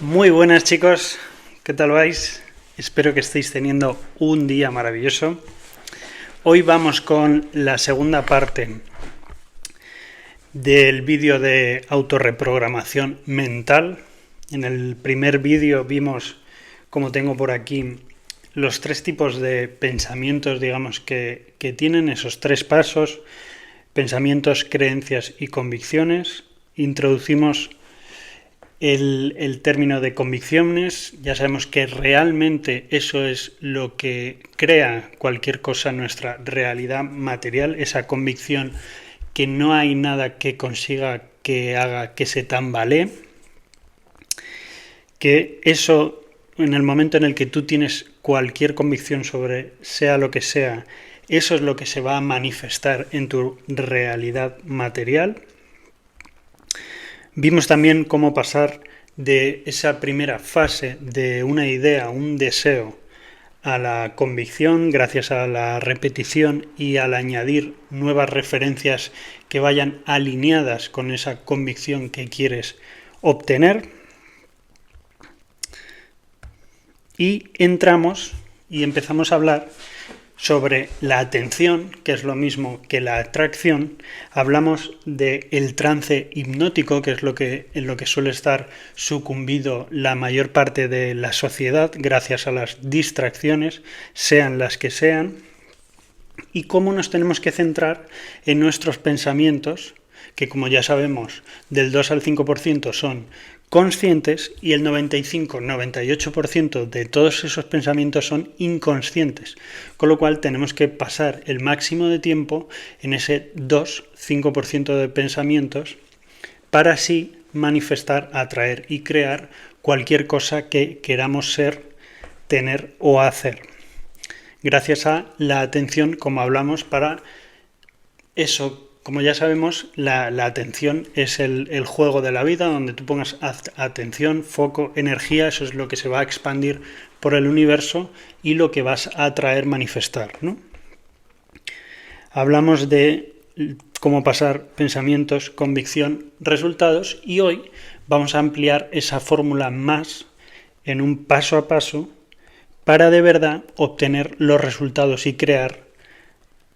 Muy buenas chicos, ¿qué tal vais? Espero que estéis teniendo un día maravilloso. Hoy vamos con la segunda parte del vídeo de autorreprogramación mental. En el primer vídeo vimos, como tengo por aquí, los tres tipos de pensamientos, digamos, que tienen esos tres pasos: pensamientos, creencias y convicciones. Introducimos el término de convicciones. Ya sabemos que realmente eso es lo que crea cualquier cosa en nuestra realidad material, esa convicción que no hay nada que consiga que haga que se tambalee, que eso, en el momento en el que tú tienes cualquier convicción sobre sea lo que sea, eso es lo que se va a manifestar en tu realidad material. Vimos también cómo pasar de esa primera fase de una idea, un deseo, a la convicción gracias a la repetición y al añadir nuevas referencias que vayan alineadas con esa convicción que quieres obtener. Y entramos y empezamos a hablar sobre la atención, que es lo mismo que la atracción. Hablamos del trance hipnótico, que es en lo que suele estar sucumbido la mayor parte de la sociedad gracias a las distracciones, sean las que sean, y cómo nos tenemos que centrar en nuestros pensamientos, que como ya sabemos, del 2 al 5% son conscientes y el 95-98% de todos esos pensamientos son inconscientes, con lo cual tenemos que pasar el máximo de tiempo en ese 2-5% de pensamientos para así manifestar, atraer y crear cualquier cosa que queramos ser, tener o hacer. Gracias a la atención, como hablamos, para eso. Como ya sabemos, la atención es el juego de la vida, donde tú pongas atención, foco, energía, eso es lo que se va a expandir por el universo y lo que vas a atraer, manifestar, ¿no? Hablamos de cómo pasar pensamientos, convicción, resultados, y hoy vamos a ampliar esa fórmula más en un paso a paso para de verdad obtener los resultados y crear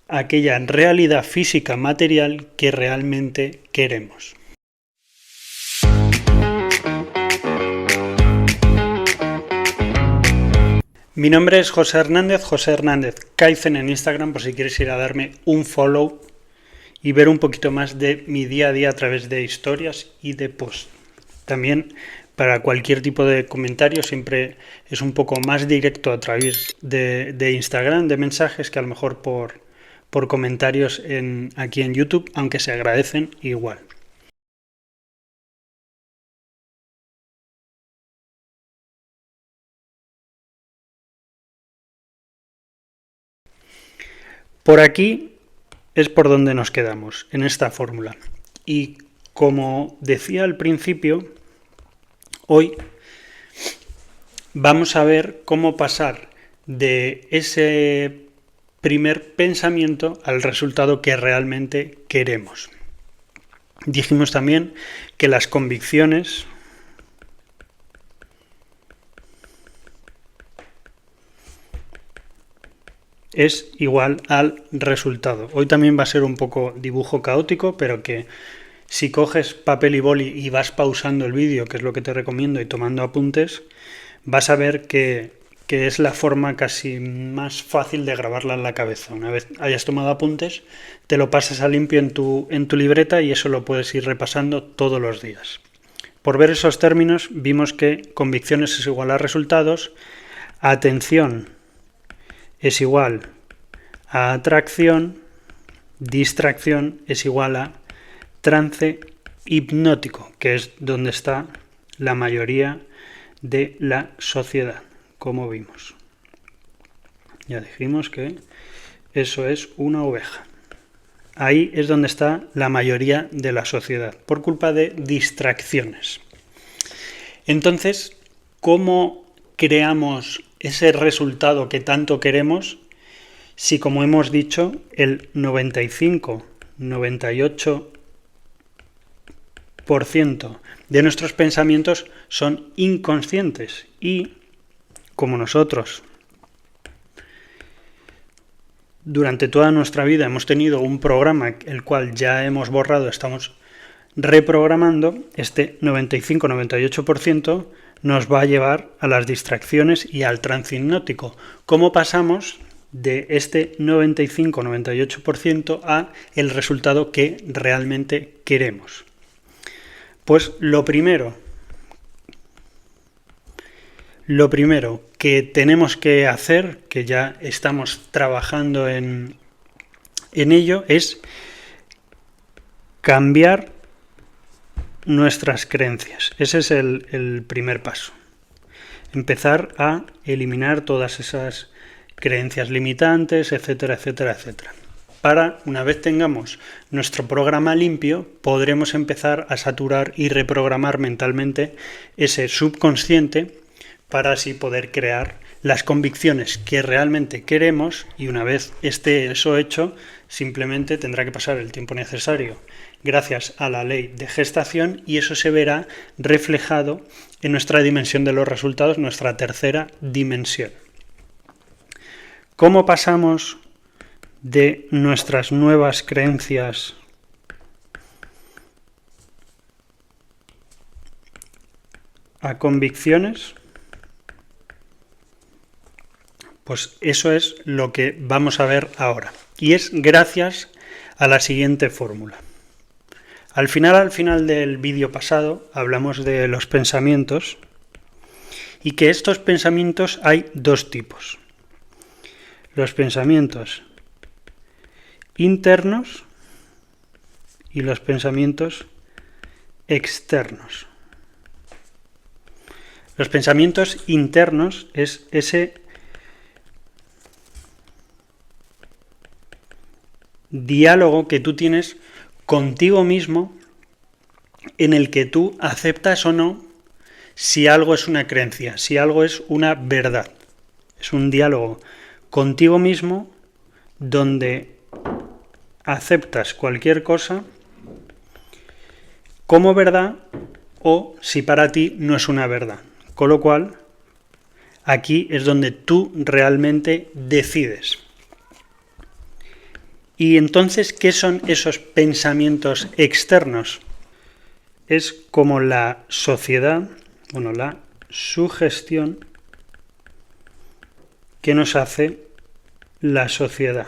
aquella realidad física material que realmente queremos. Mi nombre es José Hernández Kaizen en Instagram, por si quieres ir a darme un follow y ver un poquito más de mi día a día a través de historias y de posts. También para cualquier tipo de comentario siempre es un poco más directo a través de Instagram, de mensajes, que a lo mejor por comentarios aquí en YouTube, aunque se agradecen igual. Por aquí es por donde nos quedamos, en esta fórmula. Y como decía al principio, hoy vamos a ver cómo pasar de ese primer pensamiento al resultado que realmente queremos. Dijimos también que las convicciones es igual al resultado. Hoy también va a ser un poco dibujo caótico, pero que si coges papel y boli y vas pausando el vídeo, que es lo que te recomiendo, y tomando apuntes, vas a ver que es la forma casi más fácil de grabarla en la cabeza. Una vez hayas tomado apuntes, te lo pasas a limpio en tu libreta y eso lo puedes ir repasando todos los días. Por ver esos términos, vimos que convicciones es igual a resultados, atención es igual a atracción, distracción es igual a trance hipnótico, que es donde está la mayoría de la sociedad, como vimos. Ya dijimos que eso es una oveja. Ahí es donde está la mayoría de la sociedad, por culpa de distracciones. Entonces, ¿cómo creamos ese resultado que tanto queremos si, como hemos dicho, el 95, 98 90% de nuestros pensamientos son inconscientes y, como nosotros durante toda nuestra vida hemos tenido un programa el cual ya hemos borrado, estamos reprogramando, este 95-98% nos va a llevar a las distracciones y al trance hipnótico. ¿Cómo pasamos de este 95-98% a el resultado que realmente queremos? Pues lo primero que tenemos que hacer, que ya estamos trabajando en ello, es cambiar nuestras creencias. Ese es el primer paso. Empezar a eliminar todas esas creencias limitantes, etcétera, etcétera, etcétera. Para, una vez tengamos nuestro programa limpio, podremos empezar a saturar y reprogramar mentalmente ese subconsciente para así poder crear las convicciones que realmente queremos, y una vez esté eso hecho, simplemente tendrá que pasar el tiempo necesario gracias a la ley de gestación, y eso se verá reflejado en nuestra dimensión de los resultados, nuestra tercera dimensión. ¿Cómo pasamos de nuestras nuevas creencias a convicciones? Pues eso es lo que vamos a ver ahora. Y es gracias a la siguiente fórmula. Al final del vídeo pasado hablamos de los pensamientos y que estos pensamientos hay dos tipos. Los pensamientos internos y los pensamientos externos. Los pensamientos internos es ese diálogo que tú tienes contigo mismo en el que tú aceptas o no si algo es una creencia, si algo es una verdad. Es un diálogo contigo mismo donde aceptas cualquier cosa como verdad o si para ti no es una verdad. Con lo cual, aquí es donde tú realmente decides. Y entonces, ¿qué son esos pensamientos externos? Es como la sociedad, la sugestión que nos hace la sociedad.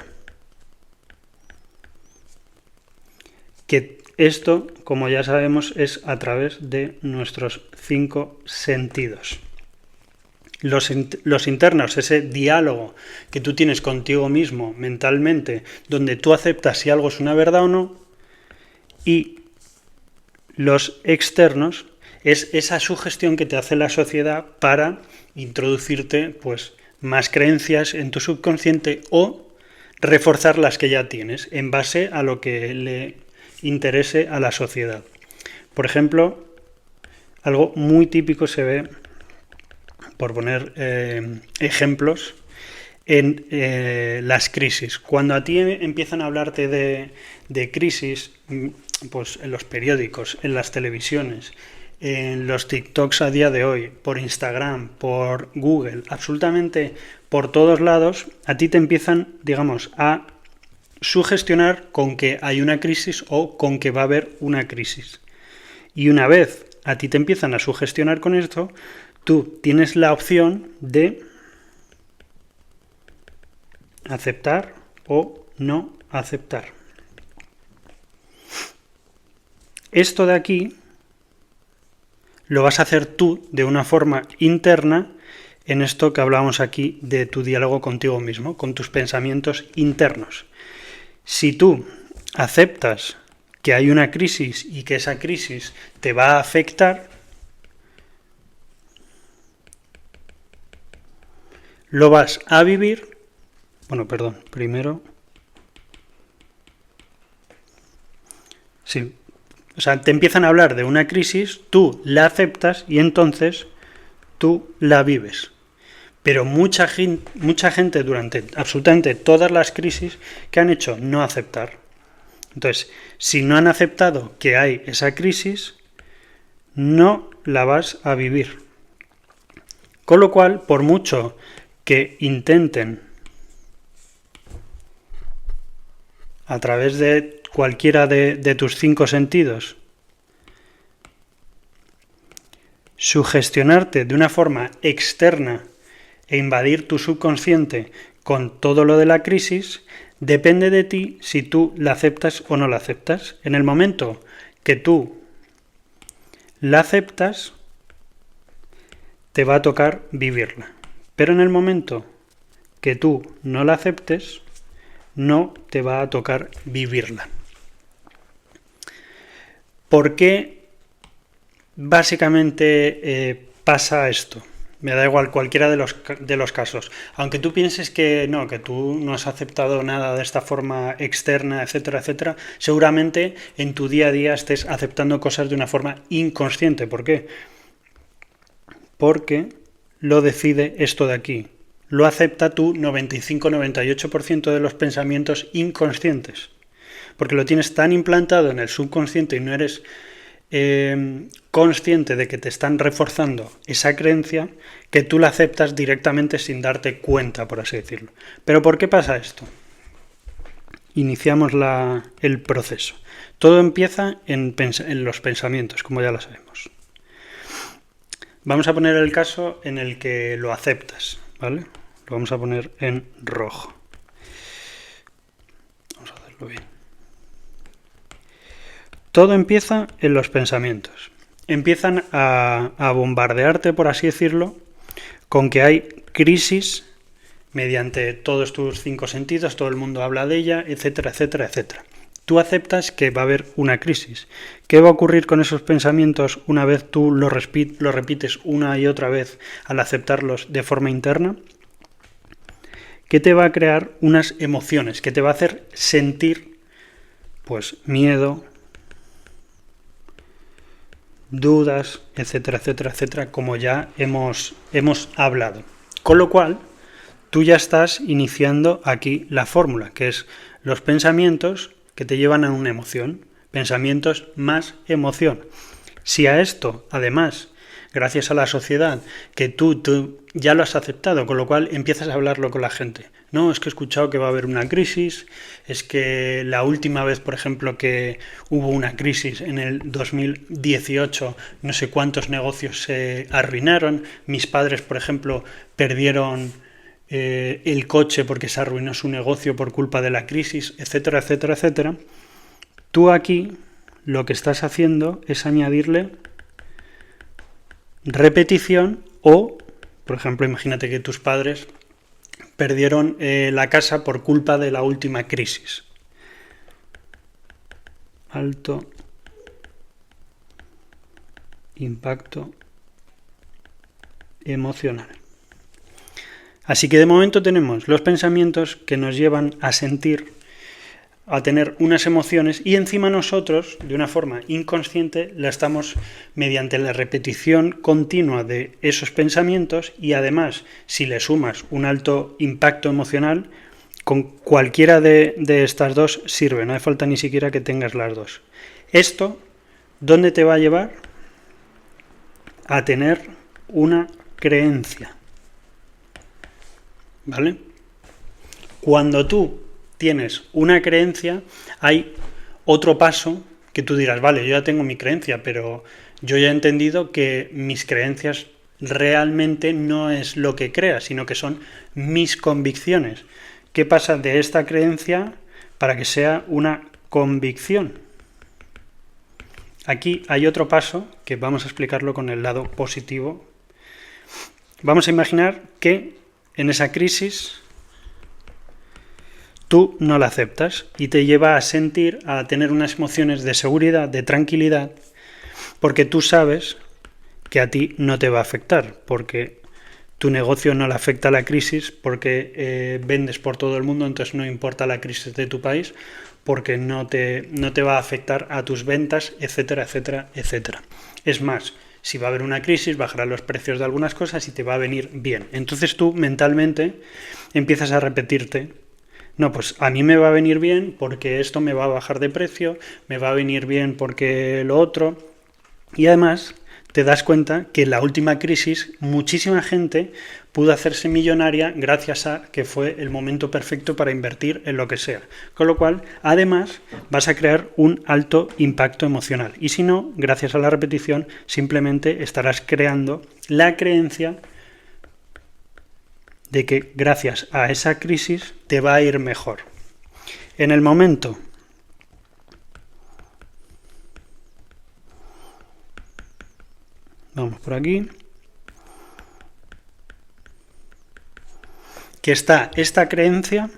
Que esto, como ya sabemos, es a través de nuestros 5 sentidos. Los internos, ese diálogo que tú tienes contigo mismo mentalmente, donde tú aceptas si algo es una verdad o no, y los externos es esa sugestión que te hace la sociedad para introducirte pues más creencias en tu subconsciente o reforzar las que ya tienes en base a lo que le interese a la sociedad. Por ejemplo, algo muy típico se ve, por poner ejemplos, en las crisis. Cuando a ti empiezan a hablarte de crisis, pues en los periódicos, en las televisiones, en los TikToks a día de hoy, por Instagram, por Google, absolutamente por todos lados, a ti te empiezan, digamos, a sugestionar con que hay una crisis o con que va a haber una crisis. Y una vez a ti te empiezan a sugestionar con esto, tú tienes la opción de aceptar o no aceptar. Esto de aquí lo vas a hacer tú de una forma interna en esto que hablábamos aquí de tu diálogo contigo mismo, con tus pensamientos internos. Si tú aceptas que hay una crisis y que esa crisis te va a afectar, lo vas a vivir. Primero. Sí. O sea, te empiezan a hablar de una crisis, tú la aceptas y entonces tú la vives. Pero mucha gente durante absolutamente todas las crisis que han hecho no aceptar. Entonces, si no han aceptado que hay esa crisis, no la vas a vivir. Con lo cual, por mucho que intenten a través de cualquiera de tus 5 sentidos sugestionarte de una forma externa e invadir tu subconsciente con todo lo de la crisis, depende de ti si tú la aceptas o no la aceptas. En el momento que tú la aceptas, te va a tocar vivirla. Pero en el momento que tú no la aceptes, no te va a tocar vivirla. ¿Por qué básicamente pasa esto? Me da igual cualquiera de los casos. Aunque tú pienses que tú no has aceptado nada de esta forma externa, etcétera, etcétera, seguramente en tu día a día estés aceptando cosas de una forma inconsciente. ¿Por qué? Porque lo decide esto de aquí. Lo acepta tu 95-98% de los pensamientos inconscientes. Porque lo tienes tan implantado en el subconsciente y no eres consciente de que te están reforzando esa creencia, que tú la aceptas directamente sin darte cuenta, por así decirlo. ¿Pero por qué pasa esto? Iniciamos el proceso. Todo empieza en los pensamientos, como ya lo sabemos. Vamos a poner el caso en el que lo aceptas, ¿vale? Lo vamos a poner en rojo. Vamos a hacerlo bien. Todo empieza en los pensamientos. Empiezan a bombardearte, por así decirlo, con que hay crisis mediante todos tus 5 sentidos, todo el mundo habla de ella, etcétera, etcétera, etcétera. Tú aceptas que va a haber una crisis. ¿Qué va a ocurrir con esos pensamientos una vez tú lo repites una y otra vez al aceptarlos de forma interna? Que te va a crear unas emociones, que te va a hacer sentir pues miedo, dudas, etcétera, etcétera, etcétera, como ya hemos hablado. Con lo cual, tú ya estás iniciando aquí la fórmula, que es los pensamientos que te llevan a una emoción, pensamientos más emoción. Si a esto, además, gracias a la sociedad, que tú ya lo has aceptado, con lo cual empiezas a hablarlo con la gente. No, es que he escuchado que va a haber una crisis, es que la última vez, por ejemplo, que hubo una crisis en el 2018, no sé cuántos negocios se arruinaron. Mis padres, por ejemplo, perdieron el coche porque se arruinó su negocio por culpa de la crisis, etcétera, etcétera, etcétera. Tú aquí lo que estás haciendo es añadirle repetición o, por ejemplo, imagínate que tus padres perdieron la casa por culpa de la última crisis. Alto impacto emocional. Así que de momento tenemos los pensamientos que nos llevan a sentir, a tener unas emociones, y encima nosotros, de una forma inconsciente, la estamos, mediante la repetición continua de esos pensamientos, y además, si le sumas un alto impacto emocional, con cualquiera de estas dos sirve, no hace falta ni siquiera que tengas las dos. Esto, ¿dónde te va a llevar? A tener una creencia. ¿Vale? Cuando tú tienes una creencia, hay otro paso que tú dirás, vale, yo ya tengo mi creencia, pero yo ya he entendido que mis creencias realmente no es lo que creas, sino que son mis convicciones. ¿Qué pasa de esta creencia para que sea una convicción? Aquí hay otro paso que vamos a explicarlo con el lado positivo. Vamos a imaginar que en esa crisis tú no la aceptas y te lleva a sentir, a tener unas emociones de seguridad, de tranquilidad, porque tú sabes que a ti no te va a afectar, porque tu negocio no le afecta a la crisis, porque vendes por todo el mundo, entonces no importa la crisis de tu país, porque no te va a afectar a tus ventas, etcétera, etcétera, etcétera. Es más, si va a haber una crisis, bajarán los precios de algunas cosas y te va a venir bien. Entonces tú mentalmente empiezas a repetirte, no, pues a mí me va a venir bien porque esto me va a bajar de precio, me va a venir bien porque lo otro. Y además, te das cuenta que en la última crisis muchísima gente pudo hacerse millonaria gracias a que fue el momento perfecto para invertir en lo que sea. Con lo cual, además, vas a crear un alto impacto emocional. Y si no, gracias a la repetición, simplemente estarás creando la creencia de que gracias a esa crisis te va a ir mejor. En el momento vamos por aquí, que está esta creencia,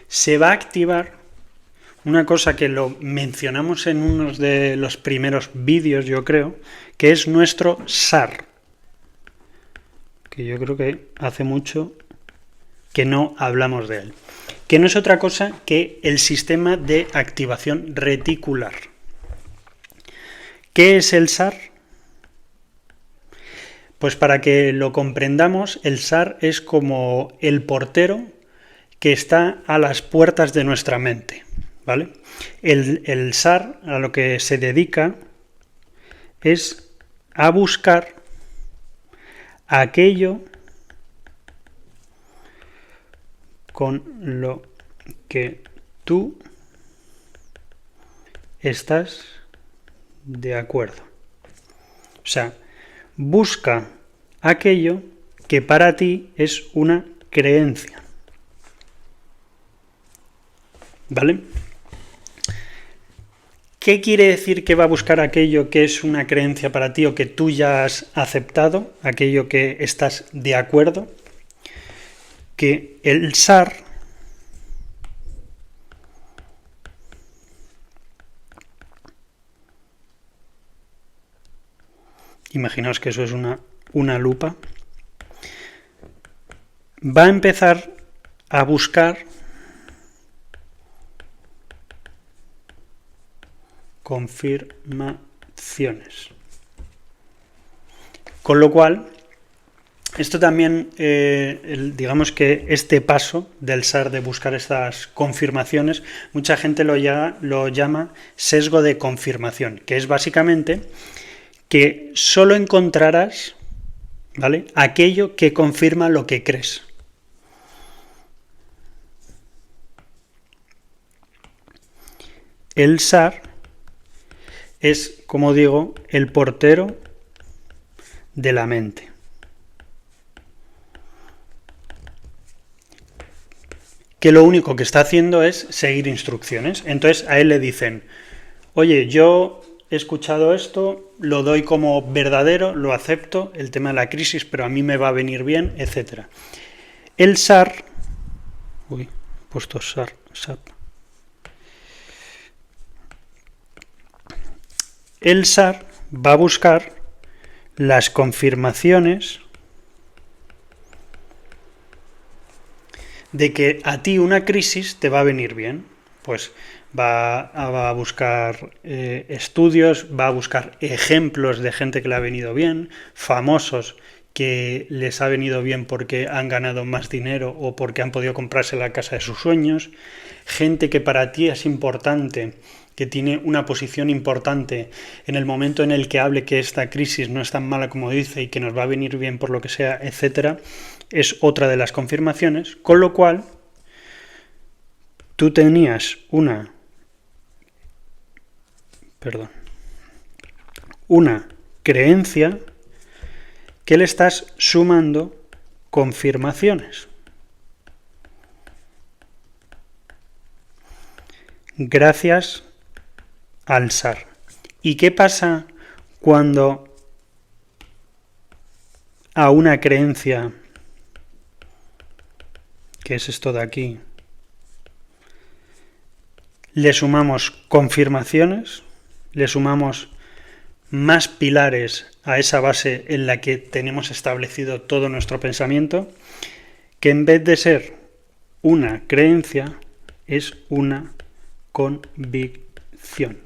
se va a activar una cosa que lo mencionamos en uno de los primeros vídeos, yo creo, que es nuestro SAR, que yo creo que hace mucho que no hablamos de él, que no es otra cosa que el sistema de activación reticular. ¿Qué es el SAR? Pues para que lo comprendamos, el SAR es como el portero que está a las puertas de nuestra mente, ¿vale? El SAR a lo que se dedica es a buscar aquello con lo que tú estás de acuerdo. O sea, busca aquello que para ti es una creencia. ¿Vale? ¿Qué quiere decir que va a buscar aquello que es una creencia para ti o que tú ya has aceptado, aquello que estás de acuerdo? Que el SAR imaginaos que eso es una lupa, va a empezar a buscar confirmaciones. Con lo cual, esto también, digamos que este paso del SAR de buscar estas confirmaciones, mucha gente lo llama sesgo de confirmación, que es básicamente que solo encontrarás, ¿vale?, aquello que confirma lo que crees. El SAR es, como digo, el portero de la mente. Que lo único que está haciendo es seguir instrucciones. Entonces a él le dicen, oye, yo he escuchado esto, lo doy como verdadero, lo acepto, el tema de la crisis, pero a mí me va a venir bien, etc. El SAR, SAP. El SAR va a buscar las confirmaciones de que a ti una crisis te va a venir bien. Pues va a buscar estudios, va a buscar ejemplos de gente que le ha venido bien, famosos que les ha venido bien porque han ganado más dinero o porque han podido comprarse la casa de sus sueños, gente que para ti es importante, que tiene una posición importante en el momento en el que hable que esta crisis no es tan mala como dice y que nos va a venir bien por lo que sea, etcétera, es otra de las confirmaciones, con lo cual tú tenías una creencia que le estás sumando confirmaciones. Gracias al SAR. ¿Y qué pasa cuando a una creencia, que es esto de aquí, le sumamos confirmaciones, le sumamos más pilares a esa base en la que tenemos establecido todo nuestro pensamiento, que en vez de ser una creencia, es una convicción.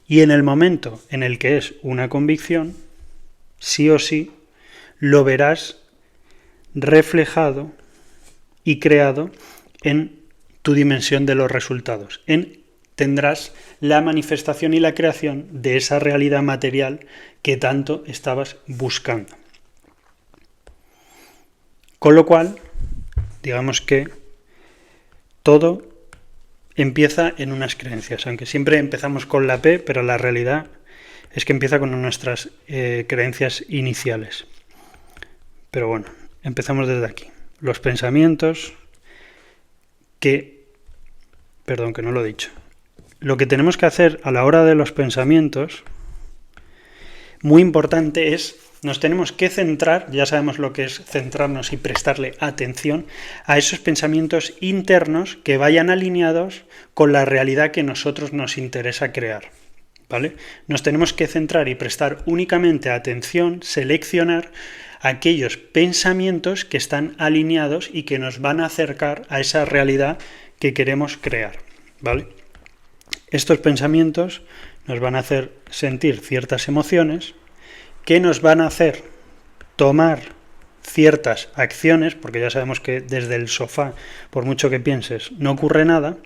Y en el momento en el que es una convicción, sí o sí, lo verás reflejado y creado en tu dimensión de los resultados, en tendrás la manifestación y la creación de esa realidad material que tanto estabas buscando. Con lo cual, digamos que todo empieza en unas creencias, aunque siempre empezamos con la P, pero la realidad es que empieza con nuestras creencias iniciales. Pero bueno, empezamos desde aquí. Los pensamientos Perdón, que no lo he dicho. Lo que tenemos que hacer a la hora de los pensamientos, muy importante es, nos tenemos que centrar, ya sabemos lo que es centrarnos y prestarle atención a esos pensamientos internos que vayan alineados con la realidad que nosotros nos interesa crear, ¿vale? Nos tenemos que centrar y prestar únicamente atención, seleccionar aquellos pensamientos que están alineados y que nos van a acercar a esa realidad que queremos crear, ¿vale? Estos pensamientos nos van a hacer sentir ciertas emociones que nos van a hacer tomar ciertas acciones, porque ya sabemos que desde el sofá, por mucho que pienses, no ocurre nada.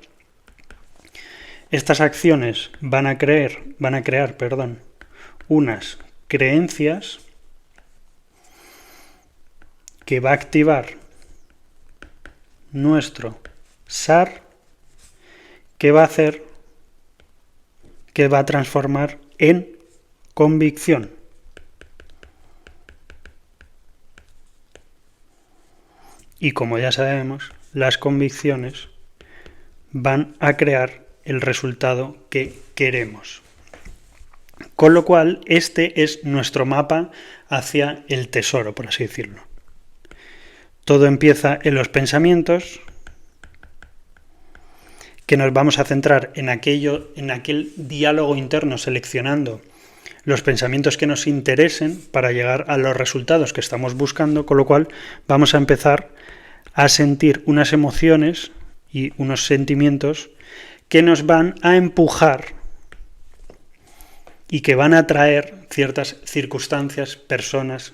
Estas acciones van a crear, unas creencias que va a activar nuestro SAR, que va a transformar en convicción. Y como ya sabemos, las convicciones van a crear el resultado que queremos. Con lo cual, este es nuestro mapa hacia el tesoro, por así decirlo. Todo empieza en los pensamientos, que nos vamos a centrar en aquel diálogo interno, seleccionando los pensamientos que nos interesen para llegar a los resultados que estamos buscando, con lo cual vamos a empezar a sentir unas emociones y unos sentimientos que nos van a empujar y que van a traer ciertas circunstancias, personas,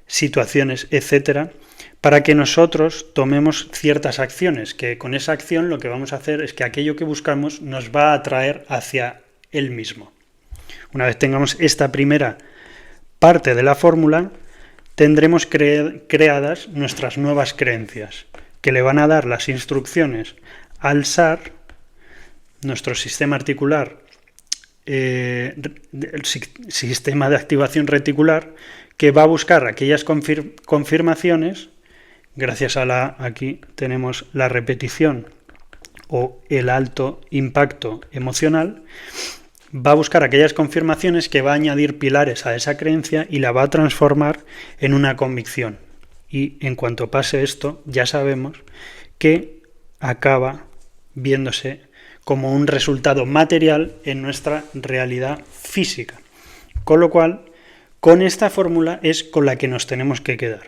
situaciones, etcétera, para que nosotros tomemos ciertas acciones, que con esa acción lo que vamos a hacer es que aquello que buscamos nos va a atraer hacia él mismo. Una vez tengamos esta primera parte de la fórmula, tendremos creadas nuestras nuevas creencias, que le van a dar las instrucciones al SAR, nuestro sistema articular, el sistema de activación reticular, que va a buscar aquellas confirmaciones. Gracias a aquí tenemos la repetición o el alto impacto emocional, va a buscar aquellas confirmaciones que va a añadir pilares a esa creencia y la va a transformar en una convicción. Y en cuanto pase esto, ya sabemos que acaba viéndose como un resultado material en nuestra realidad física. Con lo cual, con esta fórmula es con la que nos tenemos que quedar.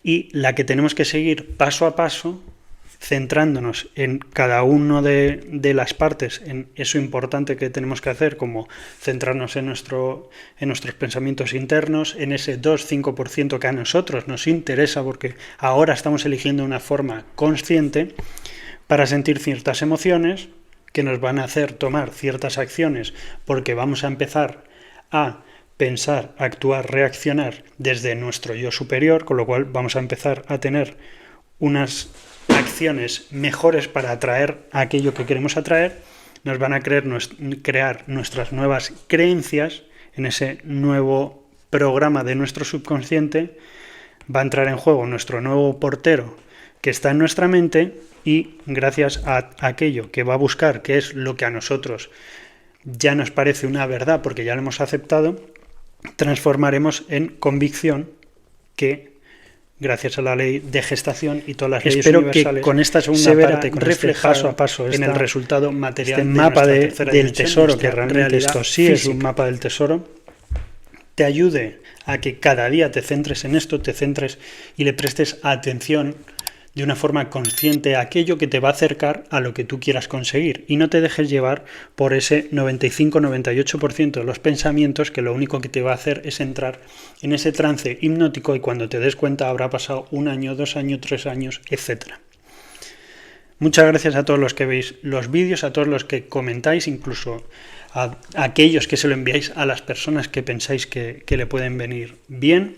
Y la que tenemos que seguir paso a paso, centrándonos en cada una de las partes, en eso importante que tenemos que hacer, como centrarnos en nuestros pensamientos internos, en ese 2-5% que a nosotros nos interesa, porque ahora estamos eligiendo una forma consciente para sentir ciertas emociones que nos van a hacer tomar ciertas acciones, porque vamos a empezar a pensar, actuar, reaccionar desde nuestro yo superior, con lo cual vamos a empezar a tener unas acciones mejores para atraer aquello que queremos atraer, nos van a crear nuestras nuevas creencias en ese nuevo programa de nuestro subconsciente, va a entrar en juego nuestro nuevo portero que está en nuestra mente y gracias a aquello que va a buscar, que es lo que a nosotros ya nos parece una verdad porque ya lo hemos aceptado, transformaremos en convicción, que gracias a la ley de gestación y todas las leyes universales, que con esta segunda parte, con reflejado paso a paso en el resultado material, este mapa del tesoro, que realmente esto sí física. Es un mapa del tesoro, te ayude a que cada día te centres en esto, te centres y le prestes atención de una forma consciente a aquello que te va a acercar a lo que tú quieras conseguir y no te dejes llevar por ese 95-98% de los pensamientos que lo único que te va a hacer es entrar en ese trance hipnótico y cuando te des cuenta habrá pasado 1 año, 2 años, 3 años, etc. Muchas gracias a todos los que veis los vídeos, a todos los que comentáis, incluso a aquellos que se lo enviáis a las personas que pensáis que le pueden venir bien.